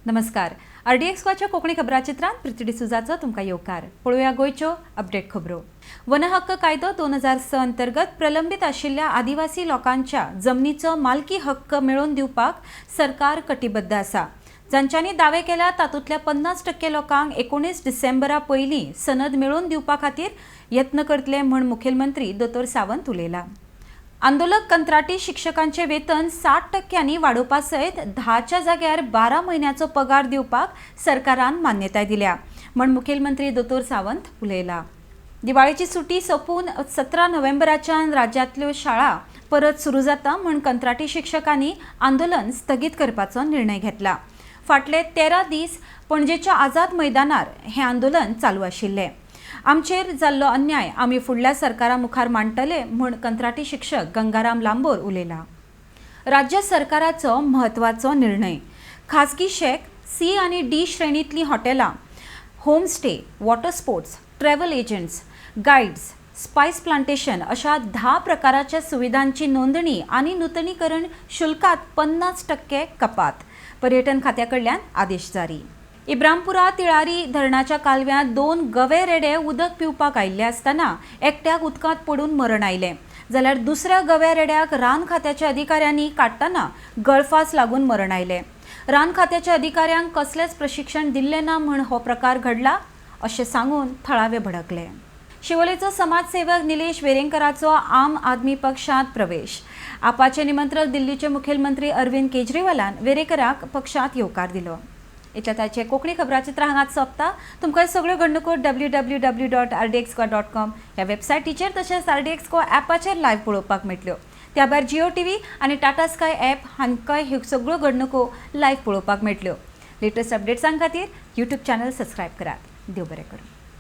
नमस्कार. RDXGOAच्या कोंकणी खबराचित्रांत प्रिती डिसूजाचो तुमकां येवकार. पळोवया गोंयच्यो अपडेट खबरो. वन हक्क कायदो 2006 अंतर्गत प्रलंबित आशिल्ल्या आदिवासी लोकांच्या जमनीचो मालकी हक्क मेळोवन दिवपाक सरकार कटिबद्ध आसा. जांच्यांनी दावे केल्या तातूंतल्या 50% लोकांक 19 डिसेंबरा पयलीं सनद मेळोवन दिवपा खातीर यत्न करतले म्हण मुखेलमंत्री दोतोर सावंत उलयला. आंदोलक कंत्राटी शिक्षकांचे वेतन 60% वाडोवपा सयत 10च्या जाग्यार 12 म्हयन्याचो पगार दिवपाक सरकारान मान्यताय दिल्या म्हण मुखेलमंत्री दोतोर सावंत उलयला. दिवाळीची सुटी सोंपून 17 नोव्हेंबराच्यान राज्यांतल्यो शाळा परत सुरू जाता म्हण कंत्राटी शिक्षकांनी आंदोलन स्थगीत करपाचो निर्णय घेतला. फाटले 13 दीस पणजेच्या आझाद मैदानार हे आंदोलन चालू आशिल्ले. आमचेर जाल्लो अन्याय आमी फुडल्या सरकारा मुखार मांडटले म्हण कंत्राटी शिक्षक गंगाराम लांबोर उलयला. राज्य सरकाराचो महत्वाचो निर्णय. खाजगी शेक C आनी D श्रेणींतलीं हॉटेलां, home stay, water sports, travel agents, guides, spice plantation अशा 10 प्रकाराच्या सुविधांची नोंदणी आनी नूतनीकरण शुल्कात 50% कपात. पर्यटन खात्याकडल्यान आदेश जारी. इब्रामपुरा तिळारी धरणाच्या कालव्यांत 2 गवे रेडे उदक पिवपाक आयिल्ले आसतना एकट्याक उदकांत पडून मरण आयलें, जाल्यार दुसऱ्या गव्या रेड्याक रान खात्याच्या अधिकाऱ्यांनी काडटना गळफास लागून मरण आयलें. रान खात्याच्या अधिकाऱ्यांक कसलेंच प्रशिक्षण दिल्लें ना म्हण हो प्रकार घडला अशें सांगून थळावे भडकले. शिवोलेचो समाजसेवक निलेश वेरेंकराचो आम आदमी पक्षांत प्रवेश. आपाचे निमंत्रक दिल्लीचे मुखेलमंत्री अरविंद केजरीवालान वेरेंकराक पक्षांत येवकार दिलो. इतल्या ताचे कोंकणी खबराचित्र हांगाच सोंपता. तुमकां सगळ्यो घडणुको www.rdxgoa.com ह्या वेबसायटीचेर तशेंच RDXGOA ॲपाचेर लायव्ह पळोवपाक मेळटल्यो. त्या भायर जिओ TV आनी टाटा स्काय ॲप हांकांय ह्यो सगळ्यो घडणुको लायव्ह पळोवपाक मेळटल्यो. लेटस्ट अपडेट्सां खातीर YouTube चॅनल सबस्क्रायब करात. देव बरें करूं.